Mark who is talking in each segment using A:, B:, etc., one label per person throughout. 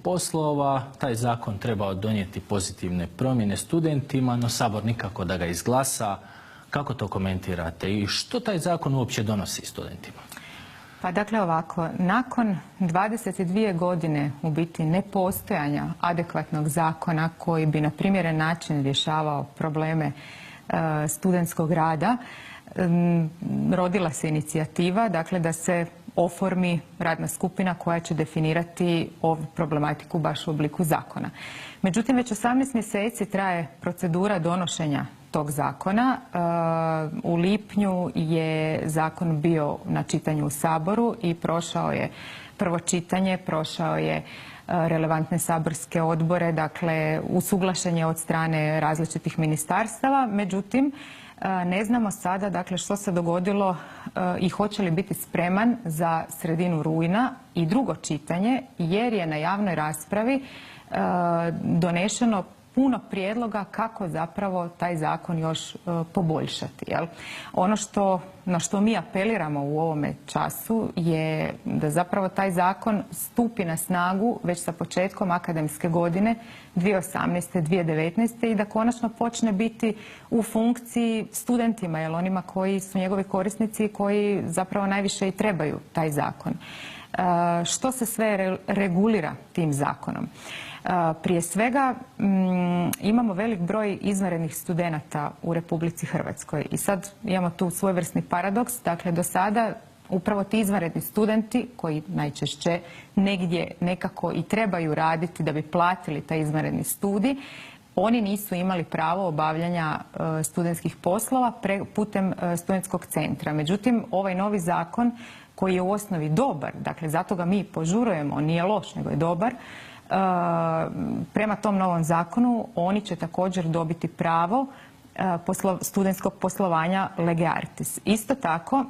A: poslova. Taj zakon trebao donijeti pozitivne promjene studentima, no Sabor nikako da ga izglasa. Kako to komentirate i što taj zakon uopće donosi studentima?
B: Pa dakle ovako, nakon 22 godine u biti nepostojanja adekvatnog zakona koji bi na primjeren način rješavao probleme studentskog rada, rodila se inicijativa dakle, da se oformi radna skupina koja će definirati ovu problematiku baš u obliku zakona. Međutim, već 18 mjeseci traje procedura donošenja tog zakona. U lipnju je zakon bio na čitanju u Saboru i prošao je prvo čitanje, prošao je relevantne saborske odbore, dakle usuglašen je od strane različitih ministarstava. Međutim, ne znamo sada dakle, što se dogodilo i hoće li biti spreman za sredinu rujna i drugo čitanje, jer je na javnoj raspravi donešeno puno prijedloga kako zapravo taj zakon još poboljšati. Jel? Ono na što mi apeliramo u ovome času je da zapravo taj zakon stupi na snagu već sa početkom akademske godine 2018. 2019. i da konačno počne biti u funkciji studentima, jel, onima koji su njegovi korisnici i koji zapravo najviše i trebaju taj zakon. Što se sve regulira tim zakonom? Prije svega imamo velik broj izvanrednih studenata u Republici Hrvatskoj i sad imamo tu svojevrsni paradoks. Dakle, do sada upravo ti izvanredni studenti koji najčešće negdje nekako i trebaju raditi da bi platili taj izvanredni studij, oni nisu imali pravo obavljanja studentskih poslova putem studentskog centra. Međutim, ovaj novi zakon koji je u osnovi dobar, dakle zato ga mi požurujemo, on nije loš nego je dobar, prema tom novom zakonu oni će također dobiti pravo studentskog poslovanja lege artis. Isto tako,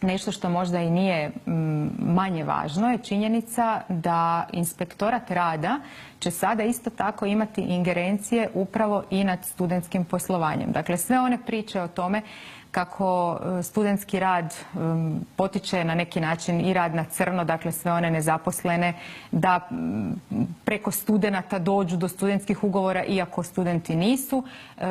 B: nešto što možda i nije manje važno je činjenica da inspektorat rada će sada isto tako imati ingerencije upravo i nad studentskim poslovanjem. Dakle, sve one priče o tome kako studentski rad potiče na neki način i rad na crno, dakle sve one nezaposlene, da preko studenata dođu do studentskih ugovora iako studenti nisu,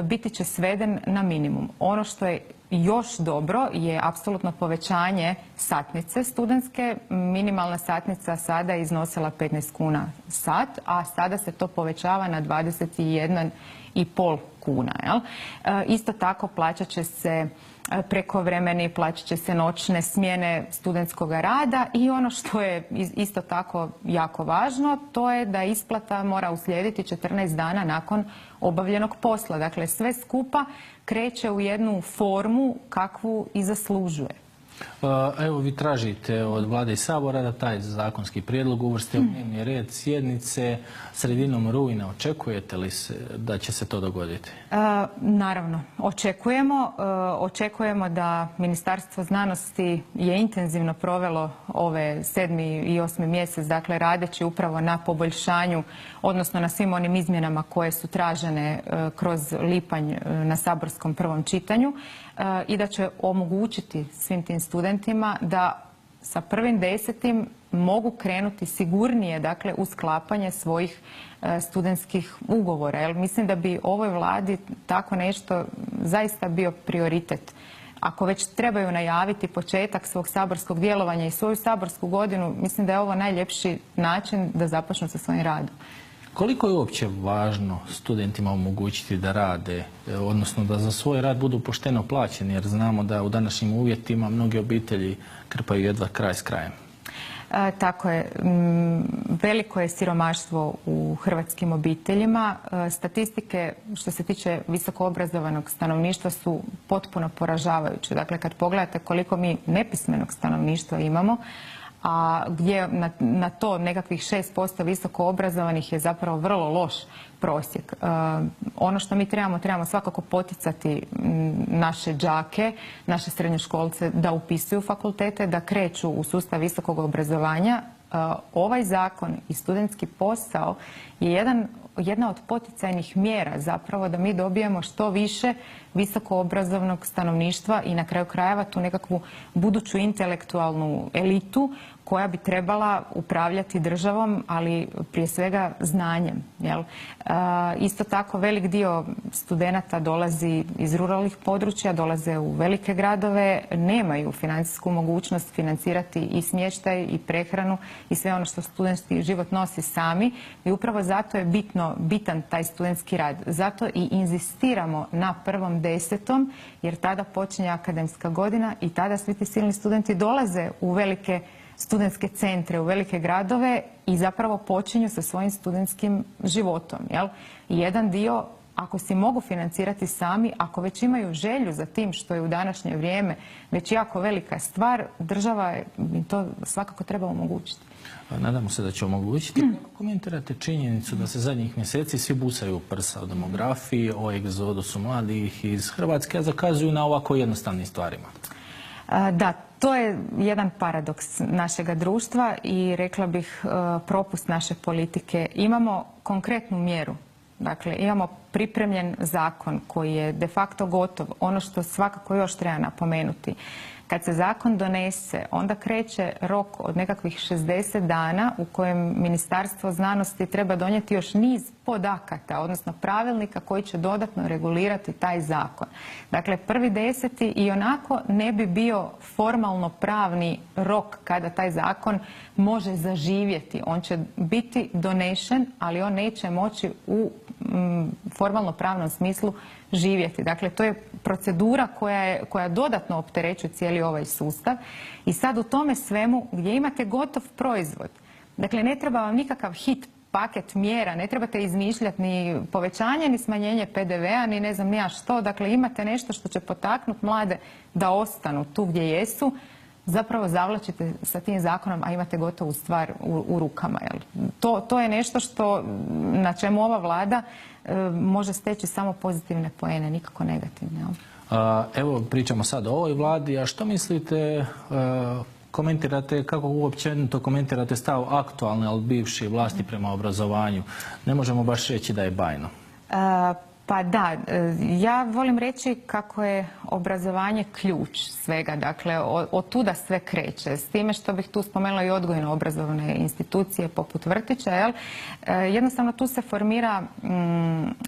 B: biti će sveden na minimum. Ono što je još dobro je apsolutno povećanje satnice studentske. Minimalna satnica sada je iznosila 15 kuna sat, a sada se to povećava na 21,5 kuna. Jel? Isto tako plaćat će se prekovremeni, plaćat će se noćne smjene studentskog rada i ono što je isto tako jako važno, to je da isplata mora uslijediti 14 dana nakon obavljenog posla. Dakle, sve skupa kreće u jednu formu kakvu i zaslužuje.
A: Evo, vi tražite od Vlade i Sabora da taj zakonski prijedlog uvrste u dnevni red sjednice sredinom rujna. Očekujete li se da će se to dogoditi?
B: Naravno, očekujemo. Očekujemo da Ministarstvo znanosti je intenzivno provelo ove 7. i 8. mjesec, dakle radeći upravo na poboljšanju, odnosno na svim onim izmjenama koje su tražene kroz lipanj na saborskom prvom čitanju i da će omogućiti svim tim studentima da sa 1.10. mogu krenuti sigurnije, dakle, u sklapanje svojih studentskih ugovora. Jer mislim da bi ovoj Vladi tako nešto zaista bio prioritet. Ako već trebaju najaviti početak svog saborskog djelovanja i svoju saborsku godinu, mislim da je ovo najljepši način da započnu sa svojim radom.
A: Koliko je uopće važno studentima omogućiti da rade, odnosno da za svoj rad budu pošteno plaćeni, jer znamo da u današnjim uvjetima mnoge obitelji krpaju jedva kraj s krajem?
B: Tako je. Veliko je siromaštvo u hrvatskim obiteljima. Statistike što se tiče visokoobrazovanog stanovništva su potpuno poražavajuće. Dakle, kad pogledate koliko mi nepismenog stanovništva imamo, a gdje na to nekakvih 6% visoko obrazovanih je zapravo vrlo loš prosjek. Ono što mi trebamo svakako poticati naše đake, naše srednjoškolce da upisuju fakultete, da kreću u sustav visokog obrazovanja. Ovaj zakon i studentski posao je jedna od poticajnih mjera zapravo da mi dobijemo što više visokoobrazovnog stanovništva i na kraju krajeva tu nekakvu buduću intelektualnu elitu koja bi trebala upravljati državom, ali prije svega znanjem. Jel? Isto tako velik dio studenata dolazi iz ruralnih područja, dolaze u velike gradove, nemaju financijsku mogućnost financirati i smještaj i prehranu i sve ono što studentski život nosi sami i upravo zato je bitan taj studentski rad. Zato i inzistiramo na 1.10. jer tada počinje akademska godina i tada svi ti silni studenti dolaze u velike studentske centre, u velike gradove i zapravo počinju sa svojim studentskim životom. Jel? I jedan dio, ako si mogu financirati sami, ako već imaju želju za tim, što je u današnje vrijeme već jako velika stvar, država im to svakako treba omogućiti.
A: Nadamo se da će omogućiti. Kako komentirate činjenicu da se zadnjih mjeseci svi busaju u prsa o demografiji, o egzodusu mladih iz Hrvatske, a zakazuju na ovako jednostavnim stvarima?
B: Da, to je jedan paradoks našega društva i rekla bih propust naše politike. Imamo konkretnu mjeru. Dakle, imamo pripremljen zakon koji je de facto gotov. Ono što svakako još treba napomenuti, kad se zakon donese, onda kreće rok od nekakvih 60 dana u kojem Ministarstvo znanosti treba donijeti još niz podakata, odnosno pravilnika koji će dodatno regulirati taj zakon. Dakle, 1.10. i onako ne bi bio formalno pravni rok kada taj zakon može zaživjeti. On će biti donešen, ali on neće moći u formalno pravnom smislu živjeti. Dakle, to je procedura koja dodatno opterećuje cijeli ovaj sustav i sad u tome svemu gdje imate gotov proizvod, dakle ne treba vam nikakav hit paket mjera, ne trebate izmišljati ni povećanje ni smanjenje PDV-a ni ne znam ni ja što, dakle imate nešto što će potaknuti mlade da ostanu tu gdje jesu, zapravo zavlačite sa tim zakonom, a imate gotovu stvar u rukama. Jel? To je nešto na čemu ova vlada može steći samo pozitivne poene, nikako negativne. Jel?
A: Evo, pričamo sad o ovoj vladi, a što mislite, komentirate, kako uopće to komentirate stav aktualne, ali bivše vlasti prema obrazovanju? Ne možemo baš reći da je bajno.
B: Pa da, ja volim reći kako je obrazovanje ključ svega, dakle od tuda sve kreće. S time što bih tu spomenula i odgojno-obrazovne institucije poput vrtića, jel? Jednostavno tu se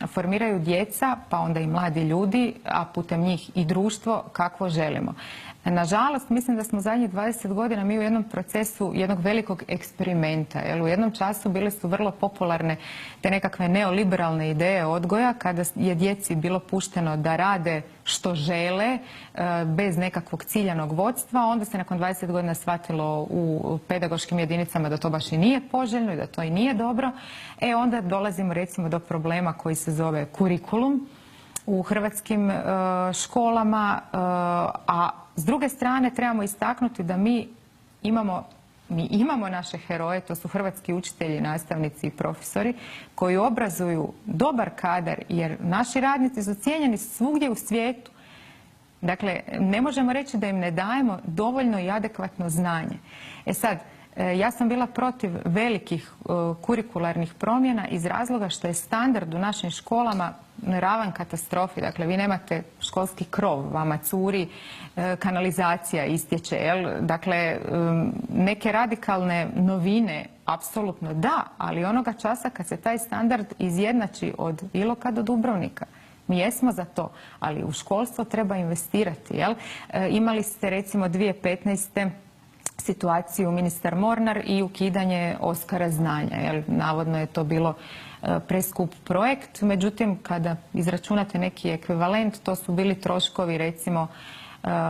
B: formiraju djeca, pa onda i mladi ljudi, a putem njih i društvo kakvo želimo. Nažalost, mislim da smo zadnjih 20 godina mi u jednom procesu jednog velikog eksperimenta. Jer u jednom času bile su vrlo popularne te nekakve neoliberalne ideje odgoja kada je djeci bilo pušteno da rade što žele bez nekakvog ciljanog vodstva. Onda se nakon 20 godina shvatilo u pedagoškim jedinicama da to baš i nije poželjno i da to i nije dobro. Onda dolazimo recimo do problema koji se zove kurikulum u hrvatskim školama, a s druge strane trebamo istaknuti da mi imamo naše heroje, to su hrvatski učitelji, nastavnici i profesori koji obrazuju dobar kadar jer naši radnici su cijenjeni svugdje u svijetu. Dakle, ne možemo reći da im ne dajemo dovoljno i adekvatno znanje. Sad, ja sam bila protiv velikih kurikularnih promjena iz razloga što je standard u našim školama ravan katastrofi. Dakle, vi nemate školski krov, vama curi, kanalizacija istječe. Dakle, neke radikalne novine, apsolutno da, ali onoga časa kad se taj standard izjednači od Iloka do Dubrovnika, mi jesmo za to, ali u školstvo treba investirati. Jel? Imali ste recimo 2015. situaciju ministar Mornar i ukidanje Oskara znanja. Jel? Navodno je to bilo preskup projekt, međutim kada izračunate neki ekvivalent, to su bili troškovi recimo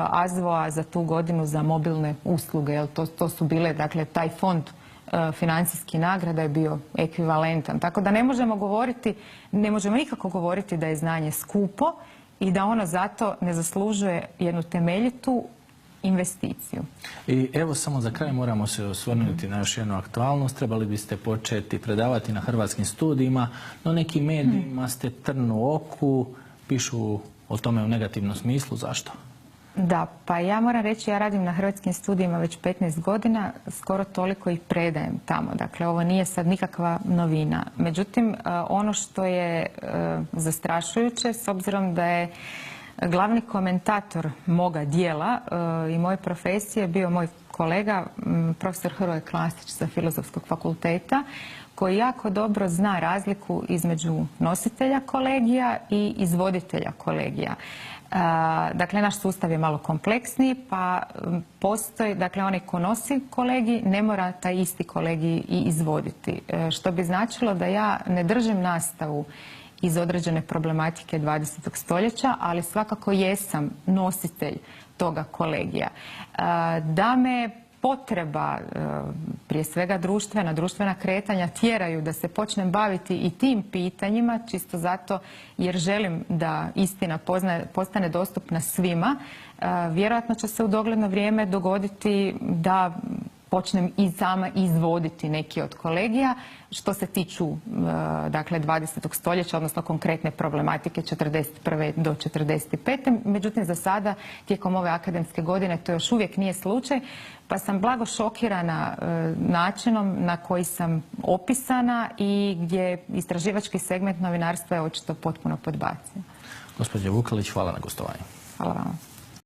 B: AZVO-a za tu godinu za mobilne usluge. Jel? To su bile, dakle, taj fond financijski nagrada je bio ekvivalentan. Tako da ne možemo nikako govoriti da je znanje skupo i da ono zato ne zaslužuje jednu temeljitu investiciju.
A: I evo samo za kraj moramo se osvrnuti na još jednu aktualnost. Trebali biste početi predavati na hrvatskim studijima, no nekim medijima ste trn u oku, pišu o tome u negativnom smislu. Zašto?
B: Da, pa ja moram reći, ja radim na hrvatskim studijima već 15 godina, skoro toliko i predajem tamo. Dakle, ovo nije sad nikakva novina. Međutim, ono što je zastrašujuće, s obzirom da je glavni komentator moga dijela i moje profesije bio moj kolega, profesor Hrvoje Klasić sa Filozofskog fakulteta, koji jako dobro zna razliku između nositelja kolegija i izvoditelja kolegija. Dakle, naš sustav je malo kompleksniji, pa postoji, dakle, onaj ko nosi kolegij ne mora taj isti kolegij i izvoditi. Što bi značilo da ja ne držim nastavu iz određene problematike 20. stoljeća, ali svakako jesam nositelj toga kolegija. Da me potreba, prije svega društvena kretanja tjeraju da se počnem baviti i tim pitanjima, čisto zato jer želim da istina postane dostupna svima, vjerojatno će se u dogledno vrijeme dogoditi da počnem i sama izvoditi neki od kolegija što se tiču dakle 20. stoljeća, odnosno konkretne problematike 41. do 45. Međutim, za sada, tijekom ove akademske godine, to još uvijek nije slučaj, pa sam blago šokirana načinom na koji sam opisana i gdje istraživački segment novinarstva je očito potpuno podbacio.
A: Gospođo Vukelić, hvala na gostovanju.
B: Hvala vam.